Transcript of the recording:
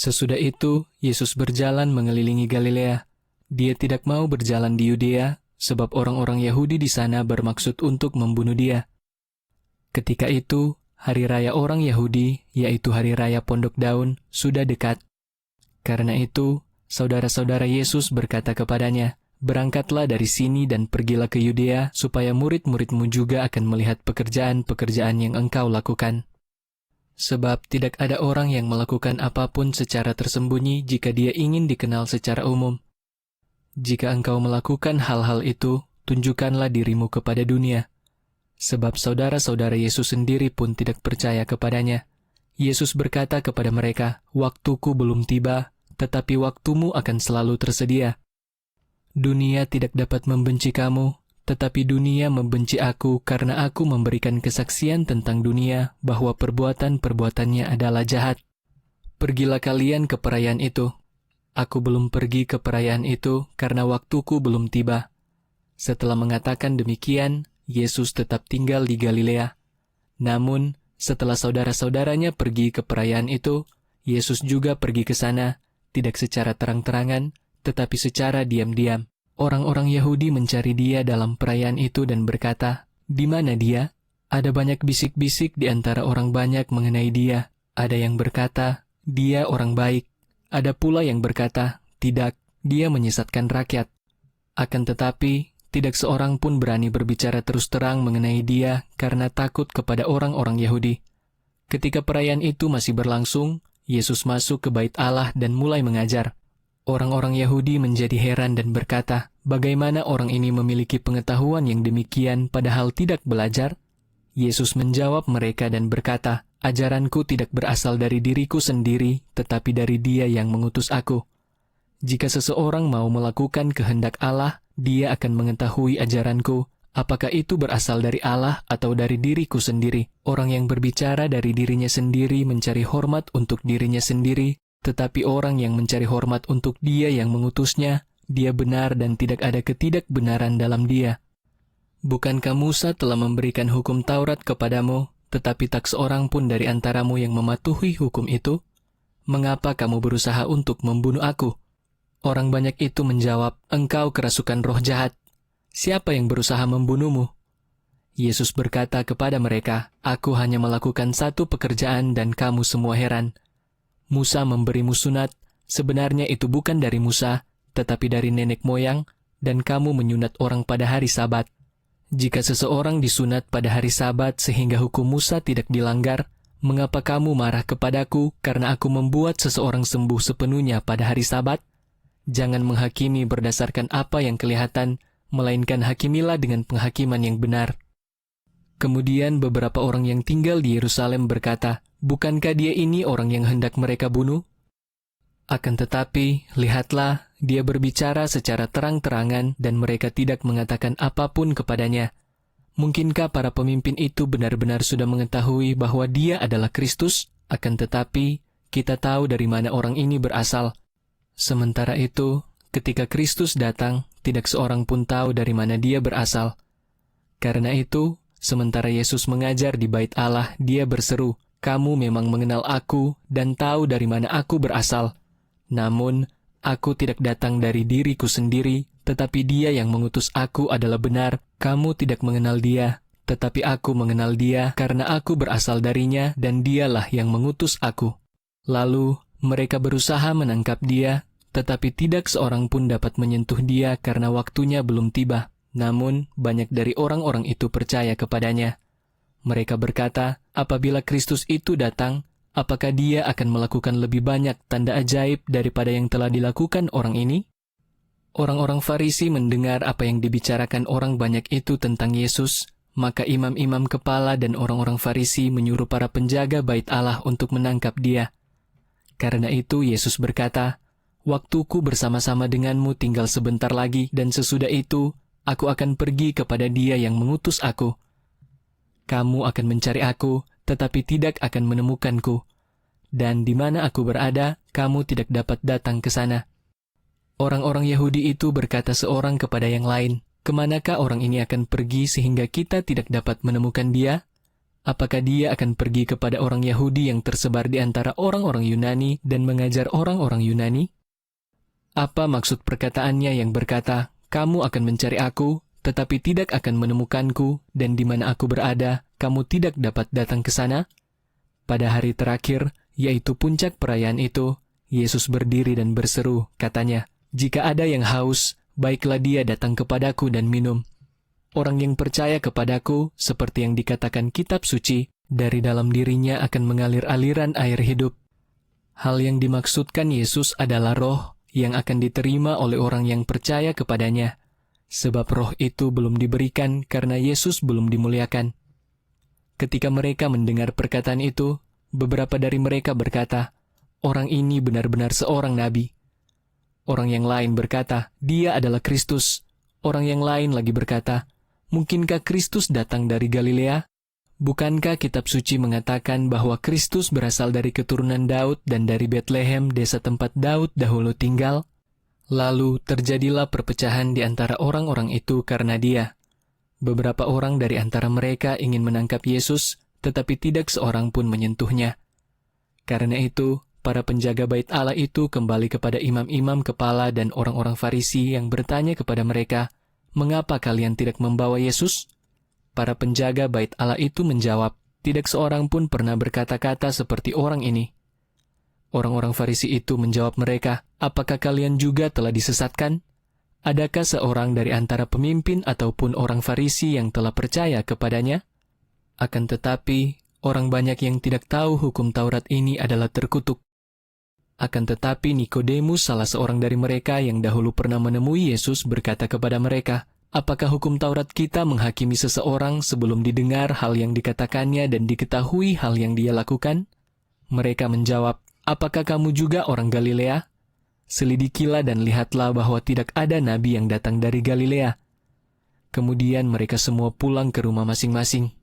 Sesudah itu, Yesus berjalan mengelilingi Galilea. Dia tidak mau berjalan di Yudea, sebab orang-orang Yahudi di sana bermaksud untuk membunuh dia. Ketika itu, hari raya orang Yahudi, yaitu hari raya Pondok Daun, sudah dekat. Karena itu, saudara-saudara Yesus berkata kepadanya, "Berangkatlah dari sini dan pergilah ke Yudea, supaya murid-muridmu juga akan melihat pekerjaan-pekerjaan yang engkau lakukan. Sebab tidak ada orang yang melakukan apapun secara tersembunyi jika dia ingin dikenal secara umum. Jika engkau melakukan hal-hal itu, tunjukkanlah dirimu kepada dunia." Sebab saudara-saudara Yesus sendiri pun tidak percaya kepadanya. Yesus berkata kepada mereka, "Waktuku belum tiba, tetapi waktumu akan selalu tersedia. Dunia tidak dapat membenci kamu, tetapi dunia membenci aku karena aku memberikan kesaksian tentang dunia bahwa perbuatan-perbuatannya adalah jahat. Pergilah kalian ke perayaan itu. Aku belum pergi ke perayaan itu karena waktuku belum tiba." Setelah mengatakan demikian, Yesus tetap tinggal di Galilea. Namun, setelah saudara-saudaranya pergi ke perayaan itu, Yesus juga pergi ke sana, tidak secara terang-terangan, tetapi secara diam-diam. Orang-orang Yahudi mencari dia dalam perayaan itu dan berkata, "Di mana dia?" Ada banyak bisik-bisik di antara orang banyak mengenai dia. Ada yang berkata, "Dia orang baik." Ada pula yang berkata, "Tidak, dia menyesatkan rakyat." Akan tetapi, tidak seorang pun berani berbicara terus terang mengenai dia karena takut kepada orang-orang Yahudi. Ketika perayaan itu masih berlangsung, Yesus masuk ke bait Allah dan mulai mengajar. Orang-orang Yahudi menjadi heran dan berkata, "Bagaimana orang ini memiliki pengetahuan yang demikian padahal tidak belajar?" Yesus menjawab mereka dan berkata, "Ajaranku tidak berasal dari diriku sendiri, tetapi dari Dia yang mengutus aku. Jika seseorang mau melakukan kehendak Allah, dia akan mengetahui ajaranku, apakah itu berasal dari Allah atau dari diriku sendiri." Orang yang berbicara dari dirinya sendiri mencari hormat untuk dirinya sendiri, tetapi orang yang mencari hormat untuk Dia yang mengutusnya, dia benar dan tidak ada ketidakbenaran dalam dia. Bukankah Musa telah memberikan hukum Taurat kepadamu, tetapi tak seorang pun dari antaramu yang mematuhi hukum itu? Mengapa kamu berusaha untuk membunuh aku? Orang banyak itu menjawab, "Engkau kerasukan roh jahat. Siapa yang berusaha membunuhmu?" Yesus berkata kepada mereka, "Aku hanya melakukan satu pekerjaan dan kamu semua heran. Musa memberimu sunat, sebenarnya itu bukan dari Musa, tetapi dari nenek moyang, dan kamu menyunat orang pada hari Sabat. Jika seseorang disunat pada hari Sabat sehingga hukum Musa tidak dilanggar, mengapa kamu marah kepadaku karena aku membuat seseorang sembuh sepenuhnya pada hari Sabat? Jangan menghakimi berdasarkan apa yang kelihatan, melainkan hakimilah dengan penghakiman yang benar." Kemudian beberapa orang yang tinggal di Yerusalem berkata, "Bukankah dia ini orang yang hendak mereka bunuh? Akan tetapi, lihatlah, dia berbicara secara terang-terangan dan mereka tidak mengatakan apapun kepadanya. Mungkinkah para pemimpin itu benar-benar sudah mengetahui bahwa dia adalah Kristus? Akan tetapi, kita tahu dari mana orang ini berasal. Sementara itu, ketika Kristus datang, tidak seorang pun tahu dari mana dia berasal. Karena itu, sementara Yesus mengajar di bait Allah, dia berseru, "Kamu memang mengenal aku dan tahu dari mana aku berasal. Namun, aku tidak datang dari diriku sendiri, tetapi Dia yang mengutus aku adalah benar. Kamu tidak mengenal Dia, tetapi aku mengenal Dia karena aku berasal darinya dan Dialah yang mengutus aku." Lalu, mereka berusaha menangkap Dia, tetapi tidak seorang pun dapat menyentuh Dia karena waktunya belum tiba. Namun, banyak dari orang-orang itu percaya kepadanya. Mereka berkata, "Apabila Kristus itu datang, apakah Dia akan melakukan lebih banyak tanda ajaib daripada yang telah dilakukan orang ini?" Orang-orang Farisi mendengar apa yang dibicarakan orang banyak itu tentang Yesus, maka imam-imam kepala dan orang-orang Farisi menyuruh para penjaga bait Allah untuk menangkap Dia. Karena itu Yesus berkata, "Waktuku bersama-sama denganmu tinggal sebentar lagi, dan sesudah itu, aku akan pergi kepada Dia yang mengutus aku. Kamu akan mencari aku, tetapi tidak akan menemukanku. Dan di mana aku berada, kamu tidak dapat datang ke sana." Orang-orang Yahudi itu berkata seorang kepada yang lain, "Kemanakah orang ini akan pergi sehingga kita tidak dapat menemukan dia?" Apakah dia akan pergi kepada orang Yahudi yang tersebar di antara orang-orang Yunani dan mengajar orang-orang Yunani? Apa maksud perkataannya yang berkata, "Kamu akan mencari aku, tetapi tidak akan menemukanku, dan di mana aku berada, kamu tidak dapat datang ke sana"? Pada hari terakhir, yaitu puncak perayaan itu, Yesus berdiri dan berseru, katanya, "Jika ada yang haus, baiklah dia datang kepadaku dan minum. Orang yang percaya kepadaku, seperti yang dikatakan kitab suci, dari dalam dirinya akan mengalir aliran air hidup." Hal yang dimaksudkan Yesus adalah roh yang akan diterima oleh orang yang percaya kepadanya, sebab roh itu belum diberikan karena Yesus belum dimuliakan. Ketika mereka mendengar perkataan itu, beberapa dari mereka berkata, "Orang ini benar-benar seorang nabi." Orang yang lain berkata, "Dia adalah Kristus." Orang yang lain lagi berkata, "Mungkinkah Kristus datang dari Galilea? Bukankah kitab suci mengatakan bahwa Kristus berasal dari keturunan Daud dan dari Betlehem, desa tempat Daud dahulu tinggal?" Lalu terjadilah perpecahan di antara orang-orang itu karena dia. Beberapa orang dari antara mereka ingin menangkap Yesus, tetapi tidak seorang pun menyentuhnya. Karena itu, para penjaga bait Allah itu kembali kepada imam-imam kepala dan orang-orang Farisi yang bertanya kepada mereka, "Mengapa kalian tidak membawa Yesus?" Para penjaga bait Allah itu menjawab, "Tidak seorang pun pernah berkata-kata seperti orang ini." Orang-orang Farisi itu menjawab mereka, "Apakah kalian juga telah disesatkan? Adakah seorang dari antara pemimpin ataupun orang Farisi yang telah percaya kepadanya?" Akan tetapi, orang banyak yang tidak tahu hukum Taurat ini adalah terkutuk. Akan tetapi Nikodemus, salah seorang dari mereka yang dahulu pernah menemui Yesus, berkata kepada mereka, "Apakah hukum Taurat kita menghakimi seseorang sebelum didengar hal yang dikatakannya dan diketahui hal yang dia lakukan?" Mereka menjawab, "Apakah kamu juga orang Galilea? Selidikilah dan lihatlah bahwa tidak ada nabi yang datang dari Galilea." Kemudian mereka semua pulang ke rumah masing-masing.